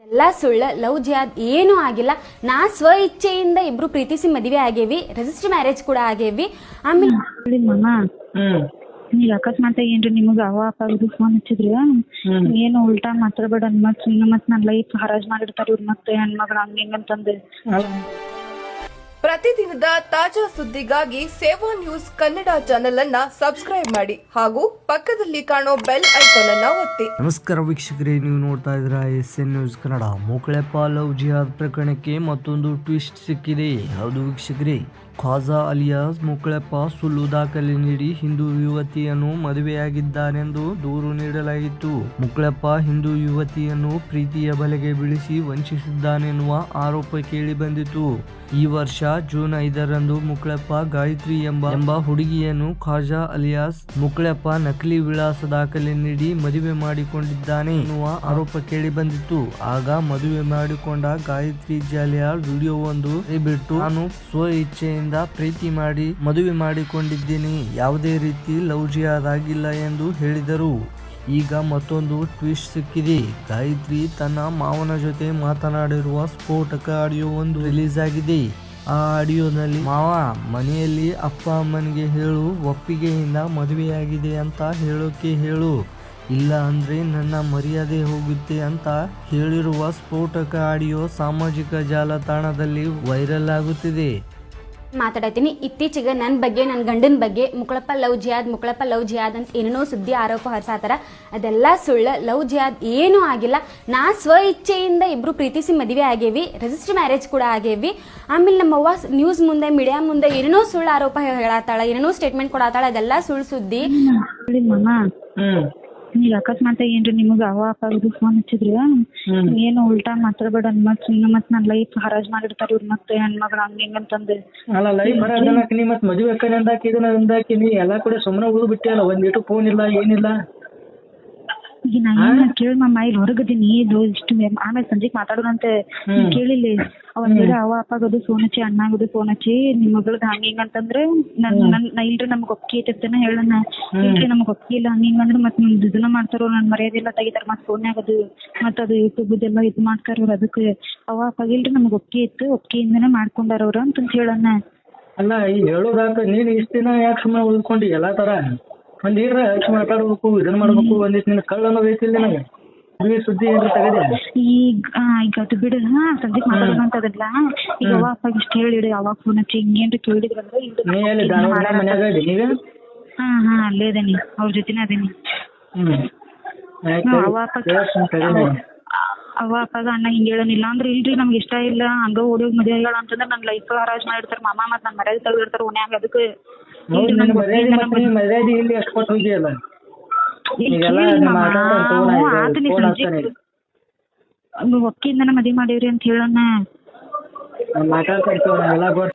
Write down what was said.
ಎಲ್ಲ ಸುಳ್ಳ. ಲವ್ ಜಿಹಾದ್ ಏನೂ ಆಗಿಲ್ಲ. ನಾ ಸ್ವ ಇಚ್ಛೆಯಿಂದ ಇಬ್ರು ಪ್ರೀತಿಸಿ ಮದುವೆ ಆಗೇವಿ, ರಿಜಿಸ್ಟರ್ ಮ್ಯಾರೇಜ್ ಕೂಡ ಆಗೇವಿ. ಆಮೇಲೆ ಈಗ ಅಕಸ್ಮಾತ್ ಏನ್ರಿ ನಿಮಗ ಅವ ಅಪ್ಪ ಫೋನ್ ಹಚ್ಚಿದ್ರ ಏನು ಉಲ್ಟಾ ಮಾತಾಡ್ಬೇಡ ಮತ್ ನನ್ನ ಲೈಫ್ ಹರಾಜ್ ಮಾಡಿರ್ತಾರ ಇವ್ರ ಮತ್ತೆ ಹೆಣ್ಮಗಳ ಹಂಗಂತಂದು. ಪ್ರತಿದಿನದ ತಾಜಾ ಸುದ್ದಿಗಾಗಿ ಸೇವಾ ನ್ಯೂಸ್ ಕನ್ನಡ ಚಾನೆಲ್ ಅನ್ನ ಸಬ್ಸ್ಕ್ರೈಬ್ ಮಾಡಿ ಹಾಗೂ ಪಕ್ಕದಲ್ಲಿ ಕಾಣೋ ಬೆಲ್ ಐಕಾನ್ ಅನ್ನ ಒತ್ತಿ. ನಮಸ್ಕಾರ ವೀಕ್ಷಕರೇ, ನೀವು ನೋಡ್ತಾ ಇದ್ದೀರಾ SN ನ್ಯೂಸ್ ಕನ್ನಡ. ಮೊಕಳೆಪ್ಪ ಲವ್ ಜಿಹಾದ್ ಪ್ರಕರಣಕ್ಕೆ ಮತ್ತೊಂದು ಟ್ವಿಸ್ಟ್ ಸಿಕ್ಕಿದೆ. ಹೌದು ವೀಕ್ಷಕರೇ, ಖ್ವಾಜಾ ಅಲಿಯಾಸ್ ಮೊಕಳೆಪ್ಪ ಸುಳ್ಳು ದಾಖಲೆ ನೀಡಿ ಹಿಂದೂ ಯುವತಿಯನ್ನು ಮದುವೆಯಾಗಿದ್ದಾನೆಂದು ದೂರು ನೀಡಲಾಗಿತ್ತು. ಮೊಕಳೆಪ್ಪ ಹಿಂದೂ ಯುವತಿಯನ್ನು ಪ್ರೀತಿಯ ಬಲೆಗೆ ಬೀಳಿಸಿ ವಂಚಿಸಿದ್ದಾನೆನ್ನುವ ಆರೋಪ ಕೇಳಿ ಬಂದಿತು. ಈ ವರ್ಷ ಜೂನ್ 5ರಂದು ಮೊಕಳೆಪ್ಪ ಗಾಯತ್ರಿ ಎಂಬ ಹುಡುಗಿಯನ್ನು ಖ್ವಾಜಾ ಅಲಿಯಾಸ್ ಮೊಕಳೆಪ್ಪ ನಕಲಿ ವಿಳಾಸ ದಾಖಲೆ ನೀಡಿ ಮದುವೆ ಮಾಡಿಕೊಂಡಿದ್ದಾನೆ ಎನ್ನುವ ಆರೋಪ ಕೇಳಿ ಬಂದಿತ್ತು. ಆಗ ಮದುವೆ ಮಾಡಿಕೊಂಡ ಗಾಯತ್ರಿ ಜಾಲಿಯಾಳ್ ವಿಡಿಯೋವೊಂದು ಬಿಟ್ಟು, ನಾನು ಸ್ವ ಇಚ್ಛೆಯಿಂದ ಪ್ರೀತಿ ಮಾಡಿ ಮದುವೆ ಮಾಡಿಕೊಂಡಿದ್ದೀನಿ, ಯಾವುದೇ ರೀತಿ ಲವ್ ಜಿಹಾದ್ ಆಗಿಲ್ಲ ಎಂದು ಹೇಳಿದರು. ಈಗ ಮತ್ತೊಂದು ಟ್ವಿಸ್ಟ್ ಸಿಕ್ಕಿದೆ. ಗಾಯತ್ರಿ ತನ್ನ ಮಾವನ ಜೊತೆ ಮಾತನಾಡಿರುವ ಸ್ಫೋಟಕ ಆಡಿಯೋ ಒಂದು ರಿಲೀಸ್ ಆಗಿದೆ. ಆ ಆಡಿಯೋನಲ್ಲಿ ಮಾವ, ಮನೆಯಲ್ಲಿ ಅಪ್ಪ ಅಮ್ಮನಿಗೆ ಹೇಳು, ಒಪ್ಪಿಗೆಯಿಂದ ಮದುವೆಯಾಗಿದೆ ಅಂತ ಹೇಳೋಕೆ ಹೇಳು, ಇಲ್ಲ ಅಂದ್ರೆ ನನ್ನ ಮರ್ಯಾದೆ ಹೋಗುತ್ತೆ ಅಂತ ಹೇಳಿರುವ ಸ್ಫೋಟಕ ಆಡಿಯೋ ಸಾಮಾಜಿಕ ಜಾಲತಾಣದಲ್ಲಿ ವೈರಲ್ ಆಗುತ್ತಿದೆ. ಮಾತಾಡತೀನಿ. ಇತ್ತೀಚೆಗೆ ನನ್ನ ಬಗ್ಗೆ, ನನ್ನ ಗಂಡನ ಬಗ್ಗೆ ಮೊಕಳೆಪ್ಪ ಲವ್ ಜಿಹಾದ್ ಅಂತ ಏನೇನೋ ಸುದ್ದಿ ಆರೋಪ ಹೊರಸಾತಾರ. ಅದೆಲ್ಲ ಸುಳ್ಳ. ಲವ್ ಜಿಹಾದ್ ಏನೂ ಆಗಿಲ್ಲ. ನಾ ಸ್ವ ಇಚ್ಛೆಯಿಂದ ಇಬ್ರು ಪ್ರೀತಿಸಿ ಮದುವೆ ಆಗೇವಿ, ರಿಜಿಸ್ಟರ್ ಮ್ಯಾರೇಜ್ ಕೂಡ ಆಗೇವಿ. ಆಮೇಲೆ ನಮ್ಮವ್ವ ನ್ಯೂಸ್ ಮುಂದೆ, ಮೀಡಿಯಾ ಮುಂದೆ ಏನೇನೋ ಸುಳ್ಳು ಆರೋಪ ಹೇಳತ್ತಾಳ, ಏನೇನೋ ಸ್ಟೇಟ್ಮೆಂಟ್ ಕೊಡತ್ತಾಳ. ಅದೆಲ್ಲ ಸುಳ್ಳು ಸುದ್ದಿ. ಈಗ ಅಕಸ್ಮಾತ್ ಏನ್ರಿ ನಿಮಗ ಅವ ಅಪ್ಪ ಫೋನ್ ಹಚ್ಚಿದ್ರ ಏನು ಉಲ್ಟಾ ಮಾತಾಡ್ಬೇಡ ಮತ್ ನನ್ನ ಲೈಫ್ ಹರಾಜ್ ಮಾಡಿರ್ತಾರ ಇವ್ರ ಮತ್ತೆ ಹೆಣ್ಮಗಳ ಹಂಗಂತಂದು. ಅಲ್ಲ ಲೈಫ್ ಹರಾಜ್ ಅನ್ನಕ್ ನೀ ಮತ್ ಮದುವೆ ಅಕ್ಕನ ಅಂದಾಕಿ ಇದನ್ನ ಅಂದಾಕಿ ನೀ ಎಲ್ಲಾ ಕಡೆ ಸುಮ್ಮನೆ ಉಳಿದು ಬಿಟ್ಟಿಯಲ್ಲ, ಒಂದಿಟ್ಟು ಫೋನ್ ಇಲ್ಲ ಏನಿಲ್ಲ. ಈಗ ನಾ ಏನ್ ಕೇಳಿ ಮಮ್ಮ ಇಲ್ಲಿ ಹೊರಗದೀನಿ, ಇಷ್ಟು ಆಮೇಲೆ ಸಂಜೆಗ್ ಮಾತಾಡೋಣಂತ ಕೇಳಿಲ್ಲ. ಒಂದ್ ವೇಳೆ ಅವ ಅಪ್ಪಾಗದು ಫೋನ್ ಹಚ್ಚಿ, ಅಣ್ಣಾಗದು ಫೋನ್ ಹಚ್ಚಿ ನಿಮ್ ಮಗಳದ್ ಹಂಗಂತಂದ್ರೆ ನಾ ಇಲ್ರಿ ನಮ್ಗ್ ಒಪ್ಪಿಗೆ ಐತನ ಹೇಳಣ್ಣ, ಇಲ್ರಿ ನಮ್ಗ್ ಒಪ್ಪಿಗೆ ಇಲ್ಲ ಹಂಗಂದ್ರೆ ಮತ್ ನಿಮ್ದು ಇದನ್ನ ಮಾಡ್ತಾರೋ, ನನ್ ಮರ್ಯಾದೆಲ್ಲ ತೆಗಿತಾರ, ಮತ್ ಫೋನ್ಯಾಗದು ಮತ್ ಅದು ಯೂಟ್ಯೂಬ್ ಇದೆಲ್ಲ ಇದು ಮಾಡ್ತಾರ ಅವ್ರು. ಅದಕ್ಕೆ ಅವ ಅಪ್ಪಾಗ ಇಲ್ರಿ ನಮ್ಗ್ ಒಪ್ಪಿಗೆ ಇತ್ತು, ಒಪ್ಪಿಗೆಯಿಂದನೇ ಮಾಡ್ಕೊಂಡಾರ ಅವ್ರ ಅಂತ ಹೇಳಣ್ಣ. ಅಲ್ಲ ಈಗ ಹೇಳೋದಾಕ ನೀನ್ ಇಷ್ಟ ದಿನ ಯಾಕೆ ಸುಮ್ಮನೆ ಉಳ್ಕೊಂಡಿ ಎಲ್ಲಾ ತರ ಒಂದ್ ಈಗ ಮಾತಾಡ್ಬೇಕು, ಇದನ್ನ ಮಾಡ್ಬೇಕು, ಒಂದಿಷ್ಟು ನಿನ್ ಕಳ್ಳ ಅನ್ನೋದು ಐತಿಲ್ಲ ನನಗೆ. ಸುದ್ದಿ ಏನ್ರಿ ತಗದೆ ಈಗ ಅದು ಬಿಡ, ಸಂಜೆಗ್ ಮಾತಾಡೋಣಂತದಲ್ಲ. ಈಗ ಅವ ಅಪ್ಪಾಗ ಇಷ್ಟ ಹೇಳಿಡಿ, ಅವಾಗ ಫೋನ್ ಹಚ್ಚಿ ಹಿಂಗೇನ್ರಿ ಕೇಳಿದ್ರಂದ್ರೆ ಹಾ ಅಲ್ಲೇ ಅದೇನಿ, ಅವ್ರ ಜೊತೆನೇ ಅದೇನಿ. ಅವ ಅಪ್ಪಾಗ ಅಣ್ಣ ಹಿಂಗ ಹೇಳೋನಿಲ್ಲ ಅಂದ್ರೆ ಇಲ್ರಿ ನಮ್ಗೆ ಇಷ್ಟ ಇಲ್ಲ, ಹಂಗ ಓಡೋಗ್ ಮದುವೆ ಹೇಳ ಅಂತಂದ್ರೆ ನನ್ ಲೈಫ್ ಹರಾಜ್ ಮಾಡಿರ್ತಾರ ಮಾಮ, ಮತ್ ನನ್ ಮರ್ಯಾದೆ ತೆಗ್ದಿರ್ತಾರ ಓನ್ಯಾಗ. ಅದಕ್ಕೆ ಮರ್ಯಾದೆ ಇಲ್ಲಿ ಎಷ್ಟು ಕೊಟ್ಟು ಹೋಗಿಯಲ್ಲ. ಒಪ್ಪಿಗೆಯಿಂದನ ಮದುವೆ ಮಾಡೇವ್ರಿ ಅಂತ ಹೇಳೋಣ. ಮಾತಾಡ್ತಾ